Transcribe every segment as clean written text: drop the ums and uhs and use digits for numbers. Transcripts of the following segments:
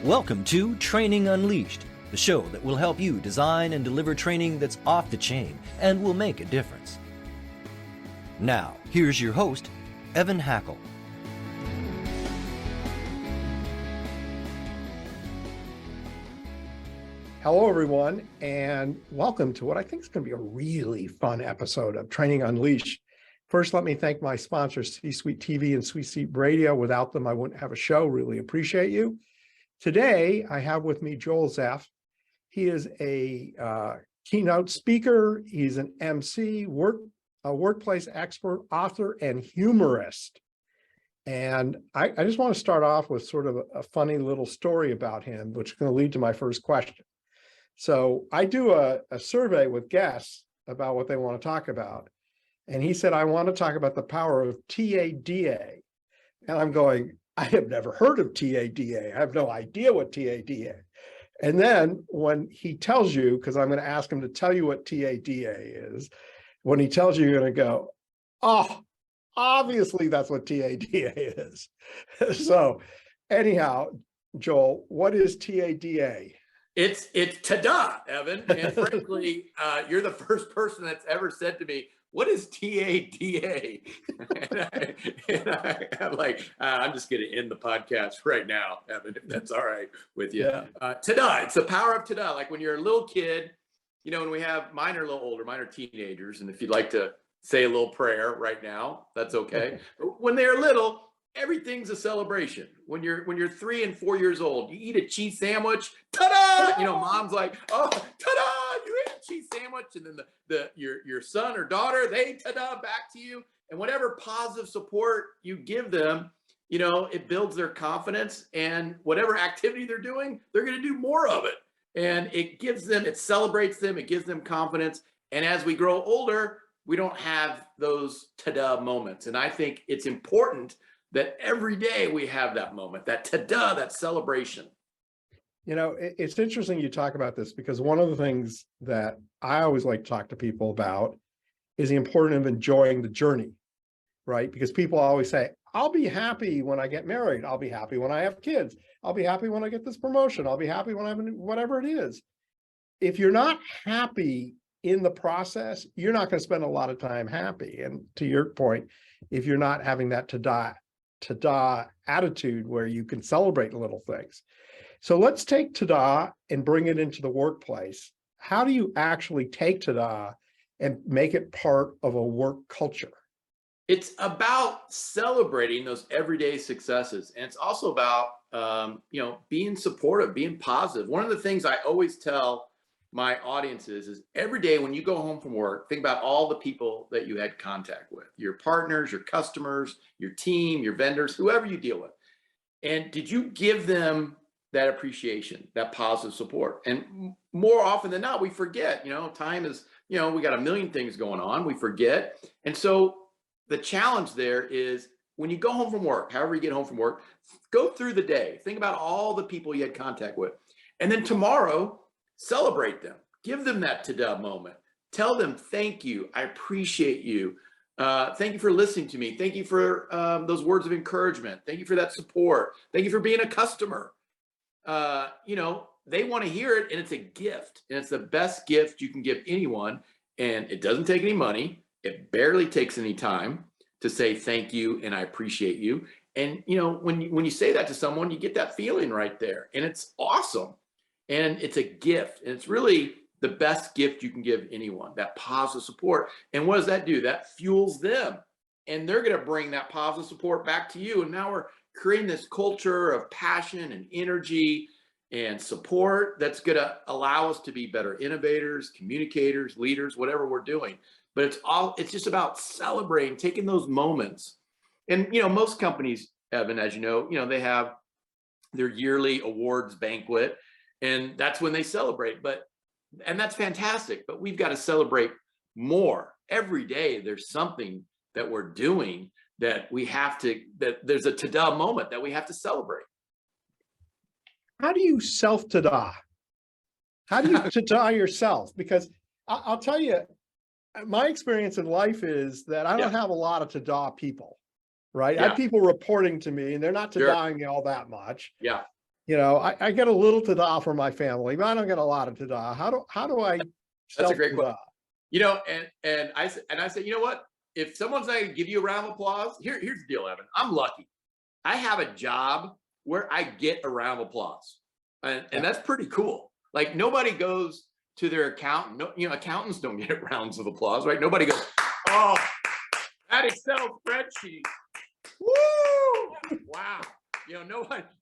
Welcome to Training Unleashed, the show that will help you design and deliver training that's off the chain and will make a difference. Now, here's your host, Evan Hackel. Hello, everyone, and welcome to what I think is going to be a really fun episode of Training Unleashed. First, let me thank my sponsors, C-Suite TV and C-Suite Radio. Without them, I wouldn't have a show. Really appreciate you. Today, I have with me Joel Zeff. He is a keynote speaker. He's an MC, a workplace expert, author, and humorist. And I just want to start off with sort of a funny little story about him, which is going to lead to my first question. So I do a survey with guests about what they want to talk about. And he said, I want to talk about the power of TADA. And I'm going, I have never heard of TADA. I have no idea what TADA. And then when he tells you, because I'm going to ask him to tell you what TADA is, when he tells you, you're going to go, oh, obviously that's what TADA is. So anyhow, Joel, what is TADA? It's ta-da, Evan. And frankly, you're the first person that's ever said to me, what is TADA? I'm like, I'm just going to end the podcast right now, Evan, if that's all right with you. Yeah. Ta-da, it's the power of ta-da. Like when you're a little kid, you know, and we have, mine are a little older, mine are teenagers. And if you'd like to say a little prayer right now, that's okay. But when they're little, everything's a celebration. When you're 3 and 4 years old, you eat a cheese sandwich, ta-da! You know, mom's like, oh, ta-da! You ate a cheese sandwich, and then your son or daughter, they ta-da back to you. And whatever positive support you give them, you know, it builds their confidence, and whatever activity they're doing, they're going to do more of it. And it gives them, it celebrates them, it gives them confidence. And as we grow older, we don't have those ta-da moments. And I think it's important that every day we have that moment, that ta-da, that celebration. You know, it's interesting you talk about this, because one of the things that I always like to talk to people about is the importance of enjoying the journey, right? Because people always say, I'll be happy when I get married. I'll be happy when I have kids. I'll be happy when I get this promotion. I'll be happy when I have whatever it is. If you're not happy in the process, you're not going to spend a lot of time happy. And to your point, if you're not having that ta-da attitude where you can celebrate little things. So let's take ta-da and bring it into the workplace. How do you actually take ta-da and make it part of a work culture? It's about celebrating those everyday successes. And it's also about, you know, being supportive, being positive. One of the things I always tell my audiences is every day when you go home from work, think about all the people that you had contact with, your partners, your customers, your team, your vendors, whoever you deal with. And did you give them that appreciation, that positive support? And more often than not, we forget, you know, time is, you know, we got a million things going on, we forget. And so the challenge there is when you go home from work, however you get home from work, go through the day, think about all the people you had contact with. And then tomorrow, celebrate them, give them that ta-da moment, tell them, thank you, I appreciate you. Thank you for listening to me. Thank you for those words of encouragement. Thank you for that support. Thank you for being a customer. You know, they want to hear it, and it's a gift, and it's the best gift you can give anyone. And it doesn't take any money. It barely takes any time to say thank you and I appreciate you. And you know, when you say that to someone, you get that feeling right there, and it's awesome. And it's a gift, and it's really the best gift you can give anyone, that positive support. And what does that do? That fuels them, and they're going to bring that positive support back to you. And now we're creating this culture of passion and energy and support that's going to allow us to be better innovators, communicators, leaders, whatever we're doing. But it's just about celebrating, taking those moments. And, you know, most companies, Evan, as you know, they have their yearly awards banquet, and that's when they celebrate. And that's fantastic, but we've got to celebrate more. Every day there's something that we're doing that there's a ta-da moment that we have to celebrate. How do you self-ta-da? How do you ta-da yourself? Because I'll tell you, my experience in life is that I don't have a lot of ta-da people, right? I have people reporting to me, and they're not ta-daing me all that much. Yeah. I get a little ta-da from my family, but I don't get a lot of ta-da. How do I That's a great self-ta-da? question. And I said, you know what? If someone's not going to give you a round of applause, here's the deal, Evan. I'm lucky. I have a job where I get a round of applause, and that's pretty cool. Like nobody goes to their accountant. No, accountants don't get rounds of applause, right? Nobody goes, oh, that Excel spreadsheet. Woo! Wow.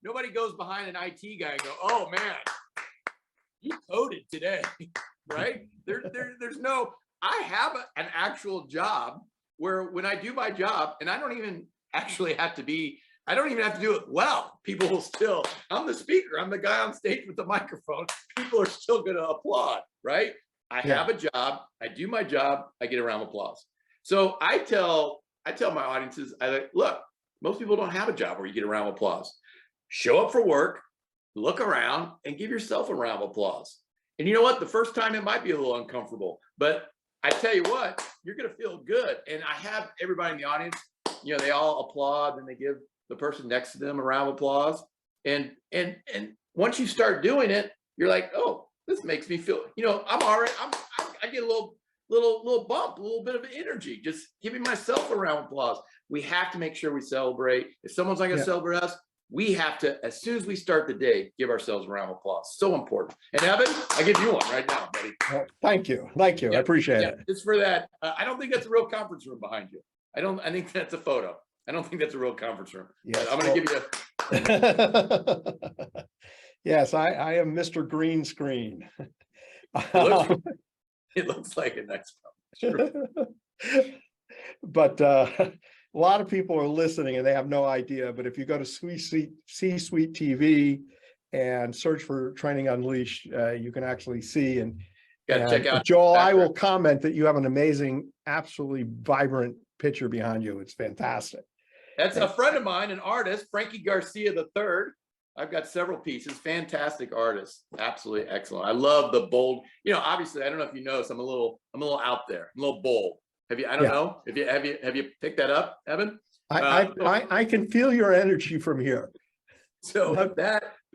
Nobody goes behind an IT guy and go, oh man, you coded today, right? There's no, I have an actual job where when I do my job, and I don't even actually have to do it well. People will still, I'm the speaker, I'm the guy on stage with the microphone. People are still going to applaud, right? I have a job, I do my job, I get a round of applause. So I tell my audiences, look, most people don't have a job where you get a round of applause. Show up for work, look around, and give yourself a round of applause. And you know what? The first time it might be a little uncomfortable, but I tell you what, you're going to feel good. And I have everybody in the audience, they all applaud, and they give the person next to them a round of applause. And once you start doing it, you're like, oh, this makes me feel, I'm all right. I get a little bump, a little bit of energy, just giving myself a round of applause. We have to make sure we celebrate. If someone's not going to celebrate us, we have to, as soon as we start the day, give ourselves a round of applause. So important. And Evan, I give you one right now, buddy. Well, thank you. I appreciate it. It's for that. I don't think that's a real conference room behind you. I think that's a photo. I don't think that's a real conference room. Yes, I'm going to give you a. Yes, I am Mr. Green Screen. It looks like a nice conference room. But a lot of people are listening and they have no idea. But if you go to C-Suite TV and search for Training Unleashed, you can actually see and check out Joel. I will comment that you have an amazing, absolutely vibrant picture behind you. It's fantastic. That's a friend of mine, an artist, Frankie Garcia III. I've got several pieces. Fantastic artist, absolutely excellent. I love the bold. Obviously, I don't know if you notice, I'm a little out there, I'm a little bold. Have you? I don't know if you have you picked that up, Evan? I can feel your energy from here. So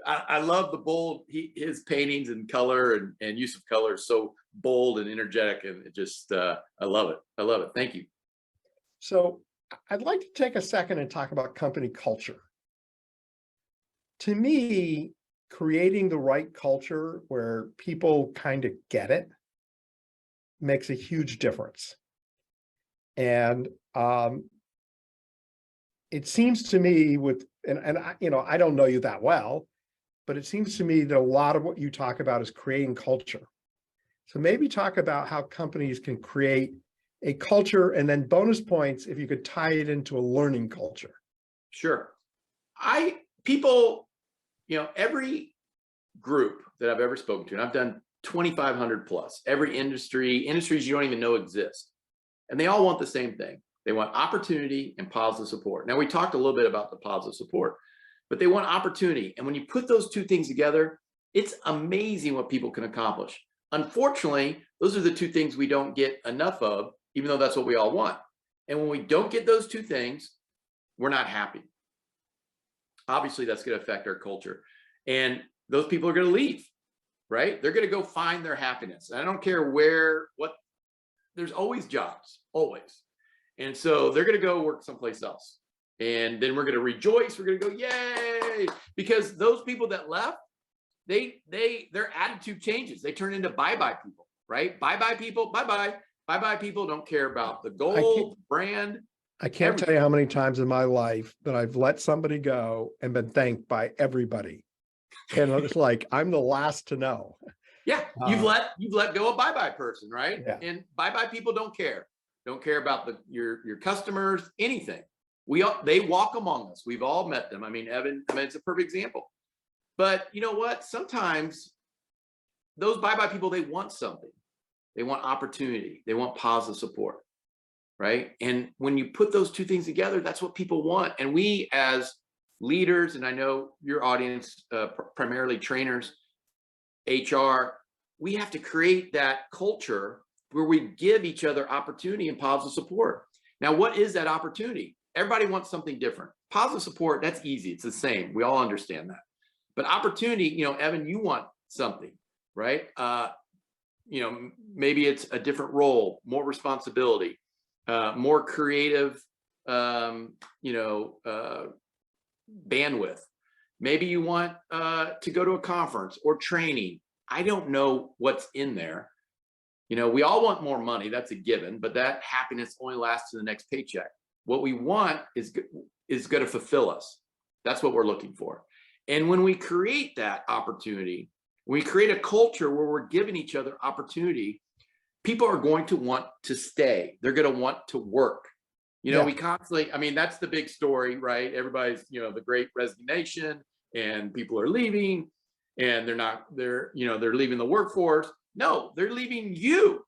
I love the bold. His paintings and color and use of color is so bold and energetic, and it just I love it. I love it. Thank you. So I'd like to take a second and talk about company culture. To me, creating the right culture where people kind of get it makes a huge difference. And it seems to me I don't know you that well, but it seems to me that a lot of what you talk about is creating culture. So maybe talk about how companies can create a culture, and then bonus points if you could tie it into a learning culture. Sure. Every group that I've ever spoken to, and I've done 2,500 plus, every industries you don't even know exist. And they all want the same thing. They want opportunity and positive support. Now, we talked a little bit about the positive support, but they want opportunity. And when you put those two things together, it's amazing what people can accomplish. Unfortunately, those are the two things we don't get enough of, even though that's what we all want. And when we don't get those two things, we're not happy. Obviously, that's going to affect our culture. And those people are going to leave, right? They're going to go find their happiness. And I don't care there's always jobs, always. And so they're going to go work someplace else. And then we're going to rejoice. We're going to go, yay, because those people that left, their attitude changes. They turn into bye-bye people, right? Bye-bye people, bye-bye. Bye-bye people don't care about the goal, brand. I can't tell you how many times in my life that I've let somebody go and been thanked by everybody. And it's like, I'm the last to know. Yeah, you've let go a bye-bye person, right? Yeah. And bye-bye people don't care about your customers, anything. They walk among us. We've all met them. I mean, Evan, it's a perfect example. But you know what? Sometimes those bye-bye people, they want something. They want opportunity. They want positive support, right? And when you put those two things together, that's what people want. And we as leaders, and I know your audience, primarily trainers, HR, we have to create that culture where we give each other opportunity and positive support. Now, what is that opportunity? Everybody wants something different. Positive support, that's easy. It's the same. We all understand that. But opportunity, you know, Evan, you want something, right? You know, maybe it's a different role, more responsibility, more creative, you know, bandwidth. Maybe you want to go to a conference or training. I don't know what's in there. You know, we all want more money. That's a given, but that happiness only lasts to the next paycheck. What we want is going to fulfill us. That's what we're looking for. And when we create that opportunity, when we create a culture where we're giving each other opportunity, people are going to want to stay. They're going to want to work. You know, we constantly, I mean, that's the big story, right? Everybody's, you know, the great resignation, and people are leaving, and they're leaving the workforce. No, they're leaving you.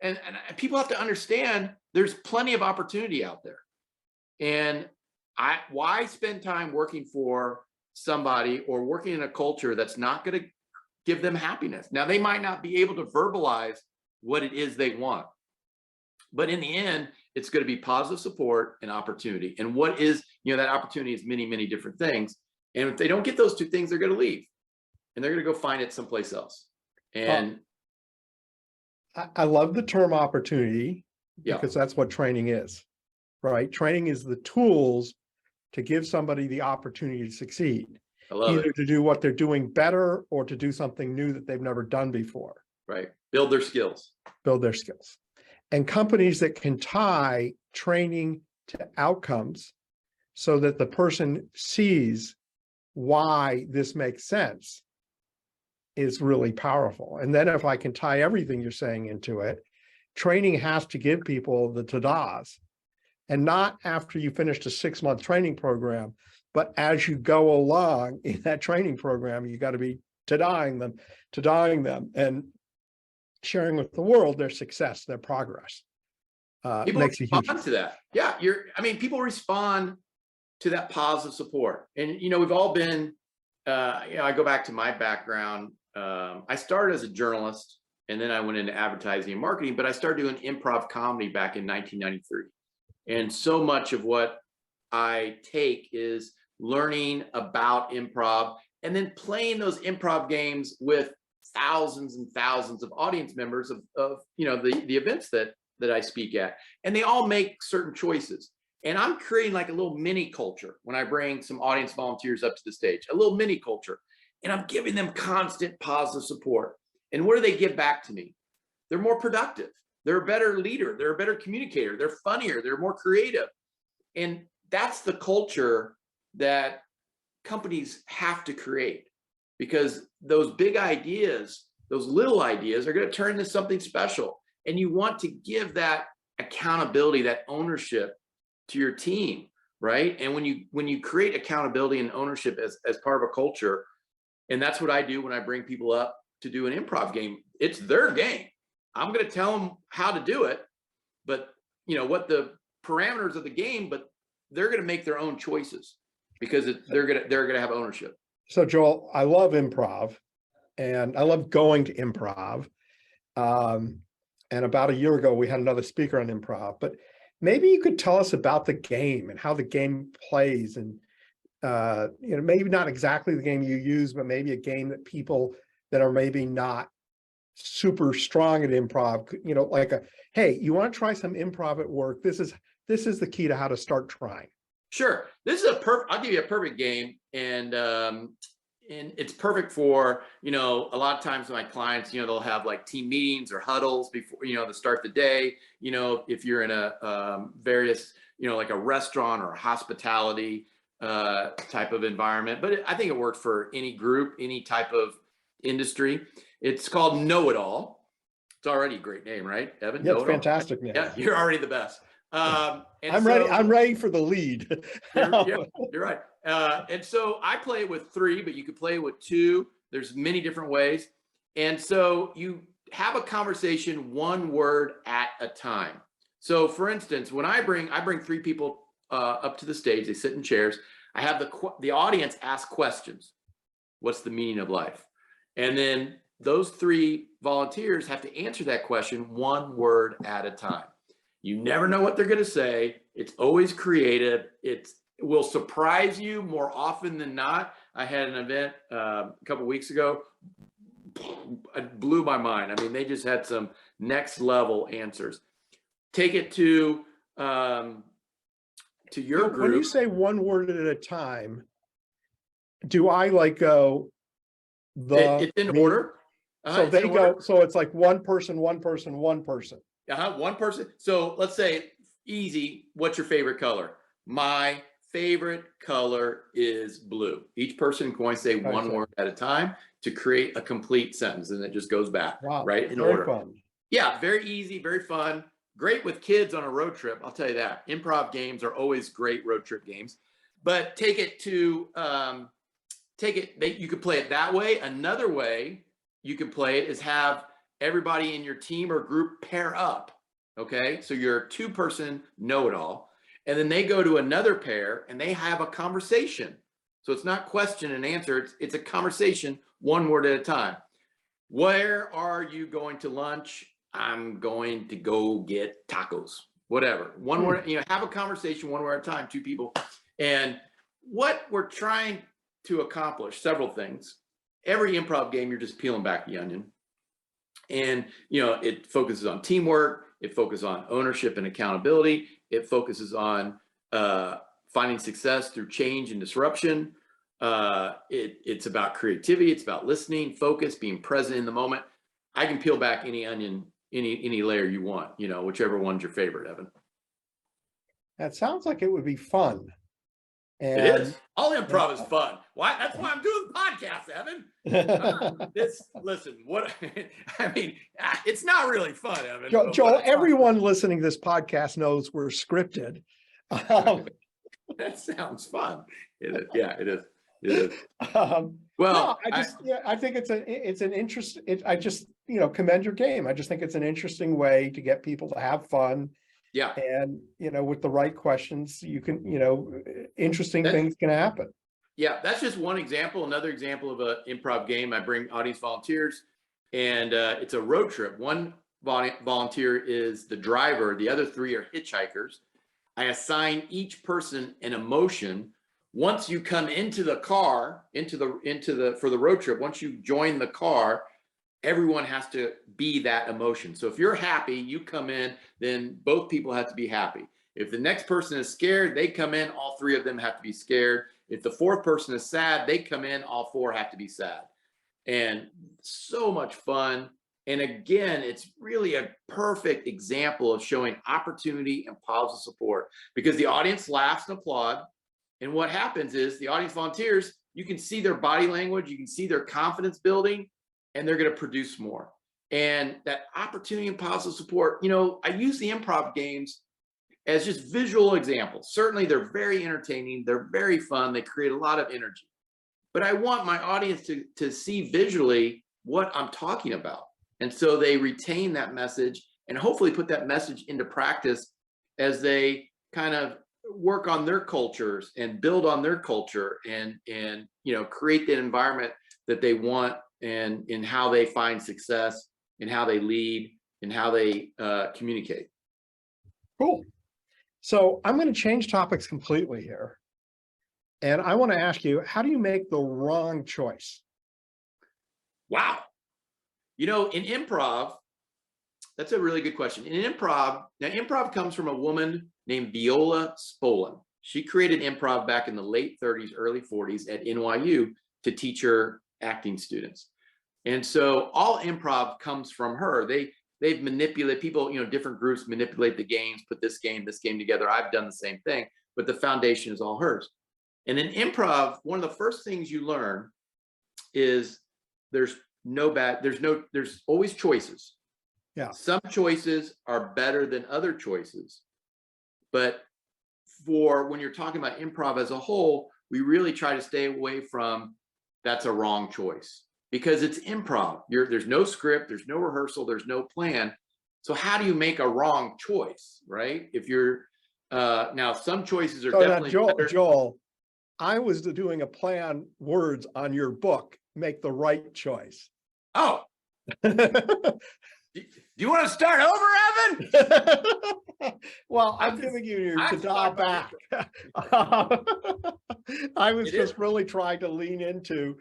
And people have to understand there's plenty of opportunity out there. And why spend time working for somebody or working in a culture that's not going to give them happiness? Now, they might not be able to verbalize what it is they want, but in the end, it's going to be positive support and opportunity. And what is, you know, that opportunity is many, many different things. And if they don't get those two things, they're going to leave and they're going to go find it someplace else. And I love the term opportunity because that's what training is, right? Training is the tools to give somebody the opportunity to succeed, either to do what they're doing better or to do something new that they've never done before. Right. Build their skills. Build their skills. And companies that can tie training to outcomes so that the person sees why this makes sense is really powerful. And then if I can tie everything you're saying into it, training has to give people the ta-das, and not after you finished a 6-month training program, but as you go along in that training program, you got to be ta-daing them and sharing with the world their success, their progress. People Makes respond a huge... to that. Yeah, people respond to that positive support. And, you know, we've all been, you know, I go back to my background. I started as a journalist, and then I went into advertising and marketing, but I started doing improv comedy back in 1993. And so much of what I take is learning about improv and then playing those improv games with thousands and thousands of audience members of you know, the events that I speak at. And they all make certain choices. And I'm creating like a little mini culture when I bring some audience volunteers up to the stage, a little mini culture. And I'm giving them constant positive support. And what do they give back to me? They're more productive. They're a better leader. They're a better communicator. They're funnier. They're more creative. And that's the culture that companies have to create, because those big ideas, those little ideas are going to turn into something special. And you want to give that accountability, that ownership to your team, right? And when you create accountability and ownership as part of a culture, and that's what I do when I bring people up to do an improv game, it's their game. I'm going to tell them how to do it, but you know what the parameters of the game, but they're going to make their own choices because they're going to have ownership. So Joel, I love improv, and I love going to improv. And about a year ago, we had another speaker on improv, but maybe you could tell us about the game and how the game plays, and you know, maybe not exactly the game you use, but maybe a game that people that are maybe not super strong at improv, you know, like hey, you want to try some improv at work? This is the key to how to start trying. Sure. This is I'll give you a perfect game. And it's perfect for, you know, a lot of times my clients, you know, they'll have like team meetings or huddles before, you know, to start the day. You know, if you're in a various, you know, like a restaurant or a hospitality type of environment, but I think it works for any group, any type of industry. It's called Know It All. It's already a great name, right, Evan? Yeah, it's fantastic name. Yeah, you're already the best. I'm ready. I'm ready for the lead. You're right. And so I play with 3, but you could play with 2. There's many different ways. And so you have a conversation 1 word at a time. So for instance, when I bring 3 people up to the stage, they sit in chairs. I have the audience ask questions. What's the meaning of life? And then those 3 volunteers have to answer that question 1 word at a time. You never know what they're going to say. It's always creative. It's will surprise you more often than not. I had an event a couple weeks ago. It blew my mind. I mean, they just had some next level answers. Take it to your group. When you say one word at a time, do I like go It's in order. So they go, so it's like one person, one person, one person. One person. So let's say easy. What's your favorite color? My favorite color is blue. Each person going to say one word at a time to create a complete sentence, and it just goes back. Wow, right in very order. Fun. Yeah, very easy, very fun. Great with kids on a road trip. I'll tell you that. Improv games are always great road trip games. But take it to you could play it that way. Another way you can play it is have everybody in your team or group pair up. Okay, so you're a 2-person know-it-all, and then they go to another pair and they have a conversation. So it's not question and answer, it's a conversation, one word at a time. Where are you going to lunch? I'm going to go get tacos. Whatever. One word, have a conversation one word at a time, 2 people. And what we're trying to accomplish, several things. Every improv game, you're just peeling back the onion. And it focuses on teamwork, it focuses on ownership and accountability, it focuses on finding success through change and disruption. It's about creativity, it's about listening, focus, being present in the moment. I can peel back any onion, any layer you want, whichever one's your favorite, Evan. That sounds like it would be fun. And it is. All improv is fun. Why? That's why I'm doing the podcast, Evan. Listen, what I mean, it's not really fun, Evan. Joel, everyone listening to this podcast knows we're scripted. That sounds fun. It is. Yeah, it is. It is. Well, no, I think it's an interest. I just commend your game. I just think it's an interesting way to get people to have fun. Yeah. And, with the right questions, you can, interesting things can happen. Yeah. That's just one example. Another example of an improv game. I bring audience volunteers, and it's a road trip. One volunteer is the driver. The other 3 are hitchhikers. I assign each person an emotion. Once you come into the car, for the road trip, once you join the car, everyone has to be that emotion. So if you're happy, you come in, then both people have to be happy. If the next person is scared, they come in, all 3 of them have to be scared. If the 4th person is sad, they come in, all 4 have to be sad. And so much fun. And again, it's really a perfect example of showing opportunity and positive support, because the audience laughs and applauds. And what happens is the audience volunteers, you can see their body language, you can see their confidence building, and they're going to produce more. And that opportunity and positive support, I use the improv games as just visual examples. Certainly they're very entertaining, they're very fun, they create a lot of energy. But I want my audience to see visually what I'm talking about. And so they retain that message and hopefully put that message into practice as they kind of work on their cultures and build on their culture and create that environment that they want, and in how they find success, and how they lead, and how they communicate. Cool. So I'm going to change topics completely here. And I want to ask you, how do you make the wrong choice? Wow. In improv, that's a really good question. In improv, now improv comes from a woman named Viola Spolin. She created improv back in the late 30s, early 40s at NYU to teach her acting students. And so all improv comes from her. They've manipulated people, different groups manipulate the games, put this game together. I've done the same thing, but the foundation is all hers. And in improv, one of the first things you learn is there's always choices. Yeah. Some choices are better than other choices. But for when you're talking about improv as a whole, we really try to stay away from that's a wrong choice, because it's improv. There's no script, there's no rehearsal, there's no plan. So how do you make a wrong choice, right? If you're now, some choices are definitely better. Joel, I was doing a play on words on your book, Make the Right Choice. Oh. Do you want to start over, Evan? Well, I I'm just- giving you I to just dial thought back. I was It is. just really trying to lean into,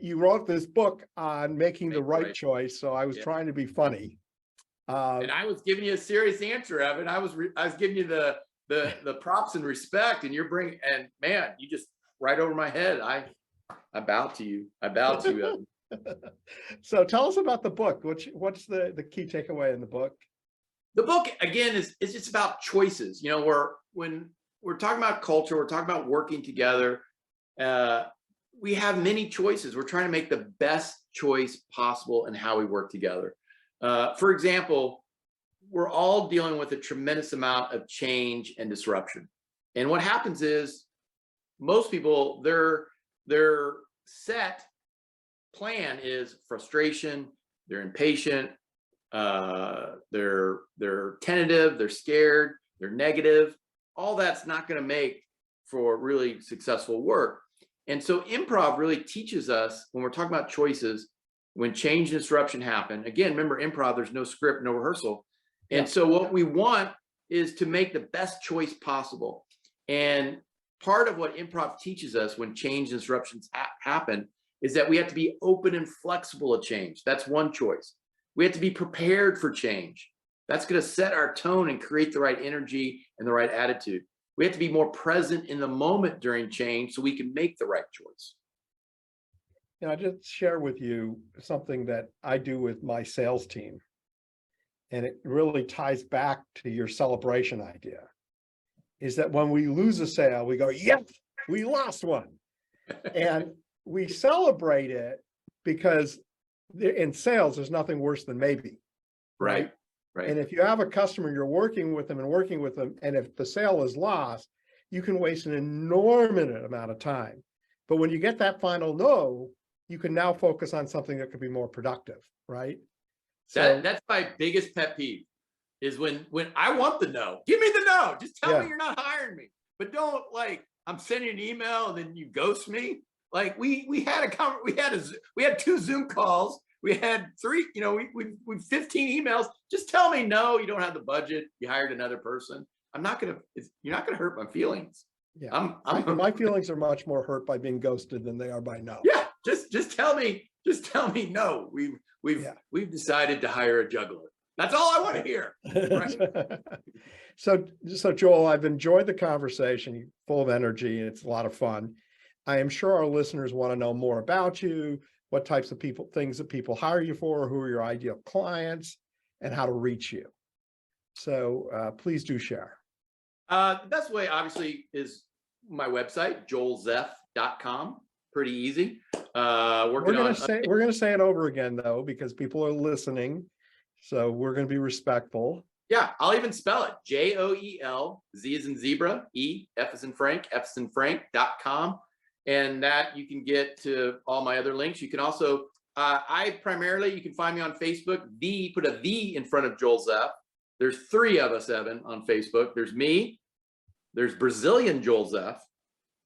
you wrote this book on making the Make the right right- choice, so I was Yeah. trying to be funny. And I was giving you a serious answer, Evan. I was giving you the props and respect, and you're bringing, and man, you just right over my head. I bow to you. I bow to you, Evan. So tell us about the book. What's the key takeaway in the book? The book again is just about choices. You know, when we're talking about culture, we're talking about working together. We have many choices. We're trying to make the best choice possible in how we work together. For example, we're all dealing with a tremendous amount of change and disruption. And what happens is most people, their set plan is frustration, they're impatient, they're tentative, they're scared, they're negative. All that's not going to make for really successful work. And so improv really teaches us, when we're talking about choices, when change and disruption happen, again, remember improv, there's no script, no rehearsal. And so what we want is to make the best choice possible. And part of what improv teaches us when change and disruptions happen is that we have to be open and flexible to change. That's one choice. We have to be prepared for change. That's going to set our tone and create the right energy and the right attitude. We have to be more present in the moment during change so we can make the right choice. You know, I just share with you something that I do with my sales team. And it really ties back to your celebration idea, is that when we lose a sale, we go, yes, we lost one. And we celebrate it because in sales, there's nothing worse than maybe. Right. And if you have a customer, you're working with them, and if the sale is lost, you can waste an enormous amount of time. But when you get that final no, you can now focus on something that could be more productive, right? So That's my biggest pet peeve, is when I want the no. Give me the no. Just tell me you're not hiring me. But don't, like, I'm sending an email and then you ghost me. Like we had 2 Zoom calls. We had 3, you know, we 15 emails. Just tell me no, you don't have the budget. You hired another person. You're not gonna hurt my feelings. Yeah, my feelings are much more hurt by being ghosted than they are by no. Yeah, just tell me no. We've decided to hire a juggler. That's all I want to hear. Right? So Joel, I've enjoyed the conversation. You're full of energy, and it's a lot of fun. I am sure our listeners want to know more about you, what types of things that people hire you for, who are your ideal clients, and how to reach you. So please do share. The best way, obviously, is my website, joelzeff.com. Pretty easy. We're gonna say it over again though, because people are listening. So we're going to be respectful. Yeah, I'll even spell it. JOEL, Z as in zebra, E, F as in Frank, F as in Frank.com. And that you can get to all my other links. You can also, you can find me on Facebook. Put a V in front of Joel Zeff. There's 3 of us, Evan, on Facebook. There's me. There's Brazilian Joel Zeff.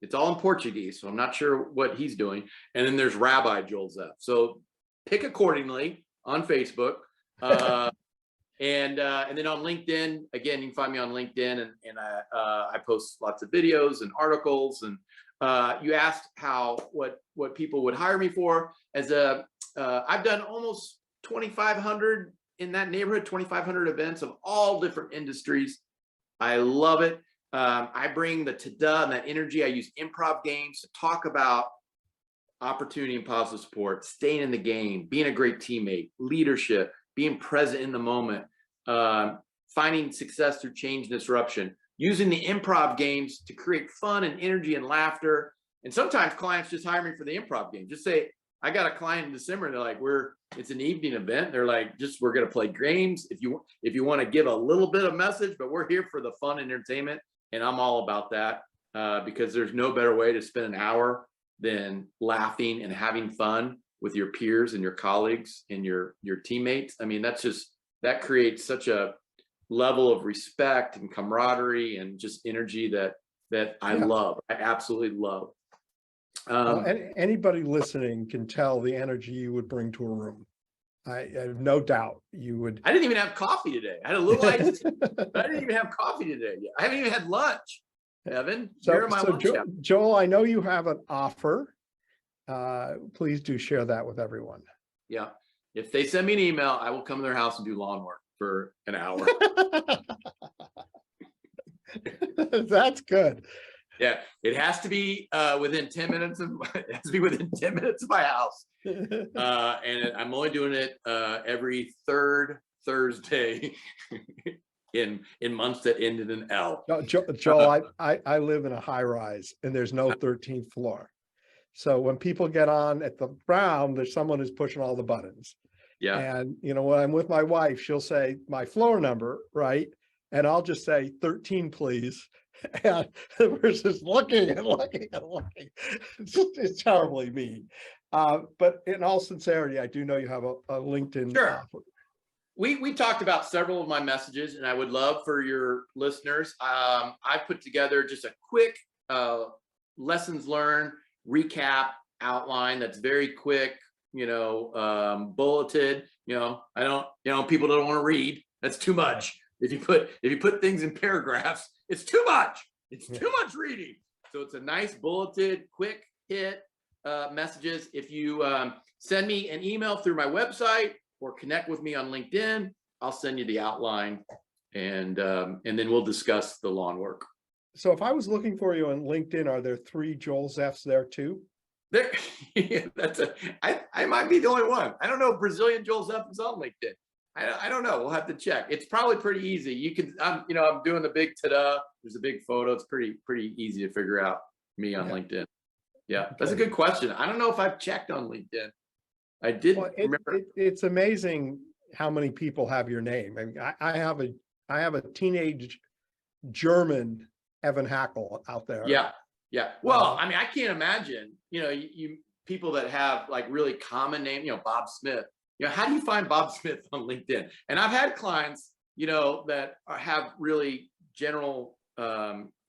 It's all in Portuguese, so I'm not sure what he's doing. And then there's Rabbi Joel Zeff. So pick accordingly on Facebook. And then on LinkedIn, again, you can find me on LinkedIn, and I post lots of videos and articles. And you asked what people would hire me for. I've done almost 2,500 in that neighborhood, 2,500 events of all different industries. I love it. I bring the ta-da and that energy. I use improv games to talk about opportunity and positive support, staying in the game, being a great teammate, leadership, being present in the moment, finding success through change and disruption, using the improv games to create fun and energy and laughter. And sometimes clients just hire me for the improv game. Just say, I got a client in December, and they're like, it's an evening event. They're like, we're going to play games. If you want to give a little bit of message, but we're here for the fun and entertainment. And I'm all about that because there's no better way to spend an hour than laughing and having fun with your peers and your colleagues and your teammates. I mean, that creates such a level of respect and camaraderie and just energy that I love. I absolutely love. Anybody listening can tell the energy you would bring to a room. I have no doubt you would. I didn't even have coffee today. I had a little iced tea. I didn't even have coffee today yet. I haven't even had lunch, Evan. You're my lunch hour. Joel, I know you have an offer. Please do share that with everyone. Yeah. If they send me an email, I will come to their house and do lawn work for an hour. That's good. Yeah, it has to be within 10 minutes of my house. And I'm only doing it every third Thursday in months that end in an L. No, Joel, I live in a high rise and there's no 13th floor. So when people get on at the ground, there's someone who's pushing all the buttons. Yeah. And when I'm with my wife, she'll say my floor number, right? And I'll just say 13, please. And we're just looking and looking and looking. It's terribly mean. But in all sincerity, I do know you have a LinkedIn. Sure. We talked about several of my messages, and I would love for your listeners. I put together just a quick lessons learned recap outline that's very quick, bulleted. People don't want to read. That's too much. If you put things in paragraphs, it's too much. It's too much reading. So it's a nice bulleted, quick hit messages. If you send me an email through my website or connect with me on LinkedIn, I'll send you the outline, and then we'll discuss the lawn work. So if I was looking for you on LinkedIn, are there 3 Joel Zeffs there too? There, I might be the only one. I don't know if Brazilian Joel Zeff is on LinkedIn. I don't know. We'll have to check. It's probably pretty easy. You can, I'm doing the big ta-da. There's a big photo. It's pretty easy to figure out me on LinkedIn. Yeah, okay. That's a good question. I don't know if I've checked on LinkedIn. I didn't remember. It's amazing how many people have your name. I mean, I have a teenage German Evan Hackel out there. Yeah. Well, I mean, I can't imagine, you people that have like really common name, Bob Smith. How do you find Bob Smith on LinkedIn? And I've had clients, that have really general,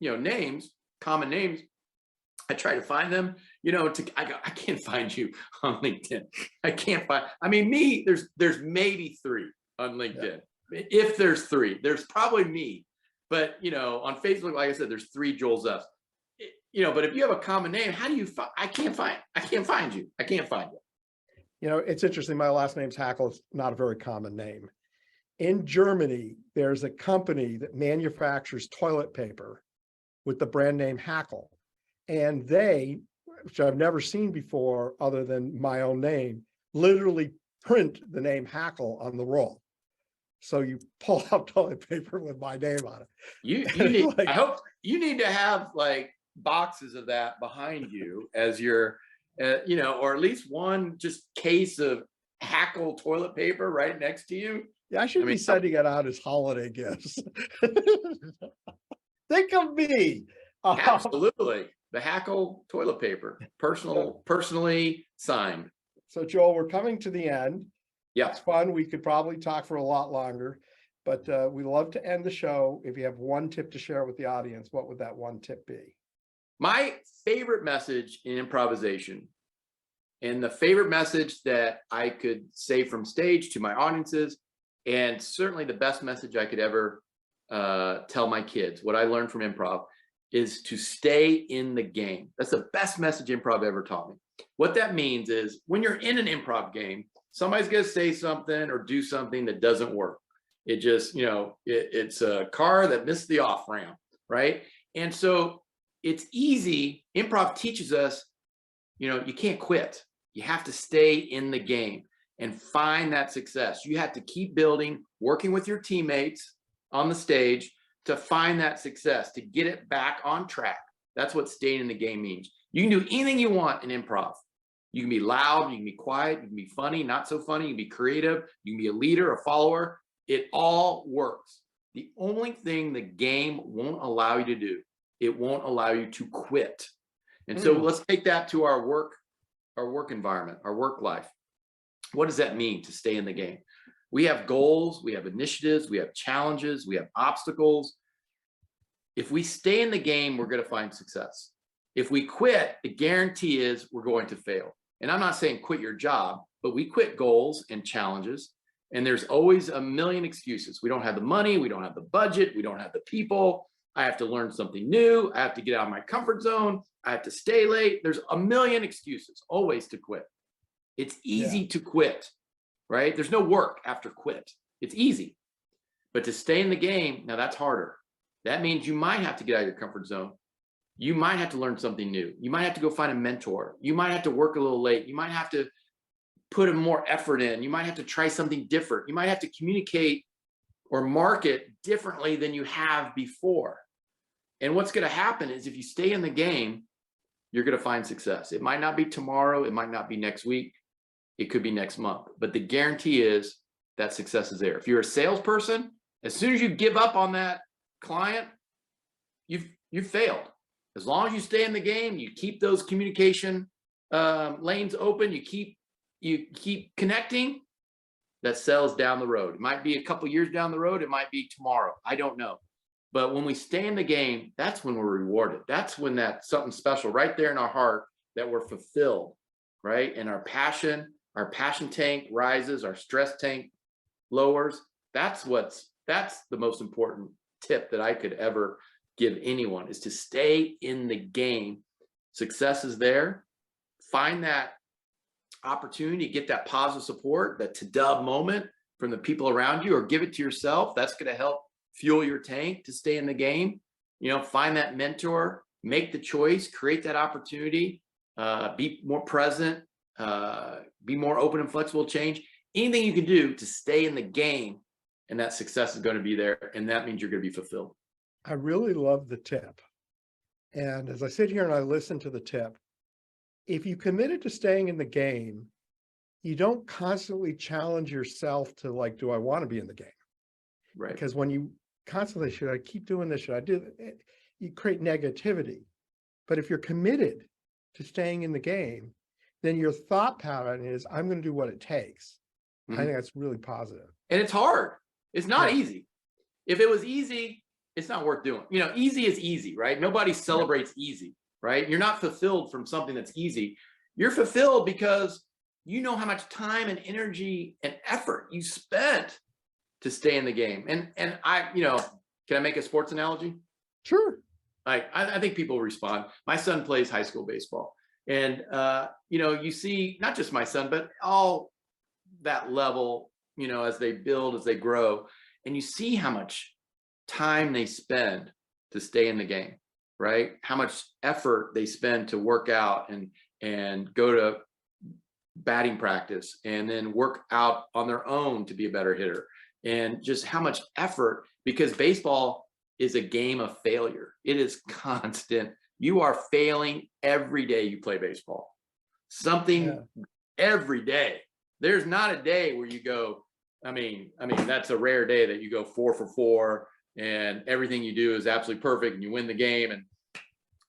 names, common names. I try to find them, I can't find you on LinkedIn. I can't find, there's maybe 3 on LinkedIn. Yeah. If there's 3, there's probably me. But, on Facebook, like I said, there's 3 Joel Zeffs. But if you have a common name, how do you find, I can't find you. I can't find you. It's interesting. My last name's Hackel. It's not a very common name. In Germany, there's a company that manufactures toilet paper with the brand name Hackel. And they, which I've never seen before other than my own name, literally print the name Hackel on the roll. So you pull out toilet paper with my name on it. You need, I hope you need to have like boxes of that behind you as your, or at least one just case of Hackel toilet paper right next to you. Yeah, I should be sending it out as holiday gifts. Think of me. Absolutely. The Hackel toilet paper, personally signed. So Joel, we're coming to the end. Yeah. It's fun. We could probably talk for a lot longer, but we love to end the show. If you have one tip to share with the audience, what would that one tip be? My favorite message in improvisation, and the favorite message that I could say from stage to my audiences, and certainly the best message I could ever tell my kids, what I learned from improv, is to stay in the game. That's the best message improv ever taught me. What that means is when you're in an improv game, somebody's going to say something or do something that doesn't work. It just, it's a car that missed the off ramp, right? And so it's easy. Improv teaches us, you can't quit. You have to stay in the game and find that success. You have to keep building, working with your teammates on the stage to find that success, to get it back on track. That's what staying in the game means. You can do anything you want in improv. You can be loud, you can be quiet, you can be funny, not so funny, you can be creative, you can be a leader, a follower. It all works. The only thing the game won't allow you to do, it won't allow you to quit. And so let's take that to our work environment, our work life. What does that mean to stay in the game? We have goals, we have initiatives, we have challenges, we have obstacles. If we stay in the game, we're going to find success. If we quit, the guarantee is we're going to fail. And I'm not saying quit your job. but we quit goals and challenges. And there's always a million excuses. We don't have the money. We don't have the budget. We don't have the people. I have to learn something new. I have to get out of my comfort zone. I have to stay late. There's a million excuses always to quit. It's easy to quit, right? There's no work after quit. It's easy. But to stay in the game, now that's harder. That means you might have to get out of your comfort zone. You might have to learn something new. You might have to go find a mentor. You might have to work a little late. You might have to put a more effort in. You might have to try something different. You might have to communicate or market differently than you have before. And what's going to happen is if you stay in the game, you're going to find success. It might not be tomorrow. It might not be next week. It could be next month. But the guarantee is that success is there. If you're a salesperson, as soon as you give up on that client, you've failed. As long as you stay in the game, you keep those communication lanes open, you keep connecting, that sells down the road. It might be a couple years down the road. It might be tomorrow. I don't know. But when we stay in the game, that's when we're rewarded. That's when that's something special right there in our heart that we're fulfilled, right? And our passion tank rises, our stress tank lowers. That's the most important tip that I could ever give anyone, is to stay in the game. Success is there. Find that opportunity, get that positive support, that to-dub moment from the people around you, or give it to yourself. That's going to help fuel your tank to stay in the game. Find that mentor, make the choice, create that opportunity, be more present, be more open and flexible to change. Anything you can do to stay in the game, and that success is going to be there. And that means you're going to be fulfilled. I really love the tip. And as I sit here and I listen to the tip, if you committed to staying in the game, you don't constantly challenge yourself to like, do I want to be in the game? Right. Because when you constantly, should I keep doing this? Should I do it? You create negativity. But if you're committed to staying in the game, then your thought pattern is, I'm going to do what it takes. I think that's really positive. And it's hard. It's not easy. If it was easy, it's not worth doing. Easy is easy, right? Nobody celebrates easy, right? You're not fulfilled from something that's easy. You're fulfilled because you know how much time and energy and effort you spent to stay in the game. And I, can I make a sports analogy? Sure. I think people respond. My son plays high school baseball, and you see not just my son, but all that level, as they build, as they grow, and you see how much time they spend to stay in the game, right? How much effort they spend to work out and go to batting practice and then work out on their own to be a better hitter, and just how much effort, because baseball is a game of failure. It is constant. You are failing every day you play baseball. Something every day. There's not a day where you go, I mean, that's a rare day that you go 4 for 4 and everything you do is absolutely perfect and you win the game. And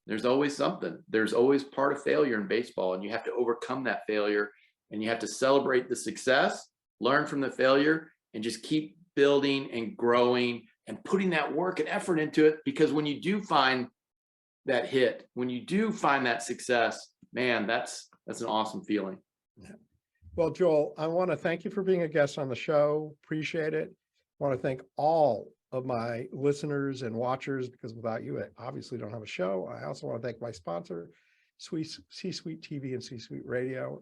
there's always something. There's always part of failure in baseball, and you have to overcome that failure, and you have to celebrate the success, learn from the failure, and just keep building and growing and putting that work and effort into it. Because when you do find that hit, when you do find that success, man, that's an awesome feeling. Yeah. Well, Joel, I want to thank you for being a guest on the show. Appreciate it. I want to thank all of my listeners and watchers, because without you, I obviously don't have a show. I also want to thank my sponsor, C-Suite TV and C-Suite Radio.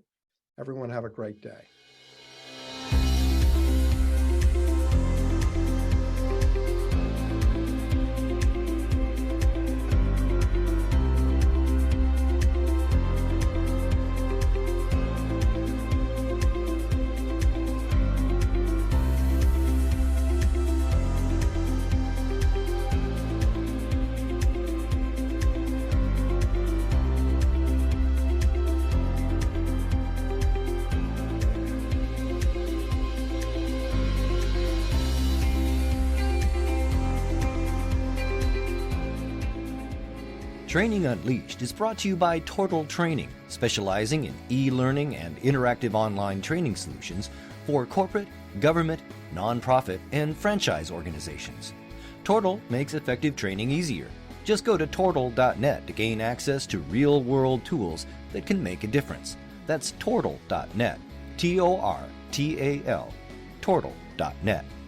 Everyone have a great day. Training Unleashed is brought to you by Tortal Training, specializing in e-learning and interactive online training solutions for corporate, government, nonprofit, and franchise organizations. Tortal makes effective training easier. Just go to tortal.net to gain access to real-world tools that can make a difference. That's tortal.net. Tortal, Tortal.net.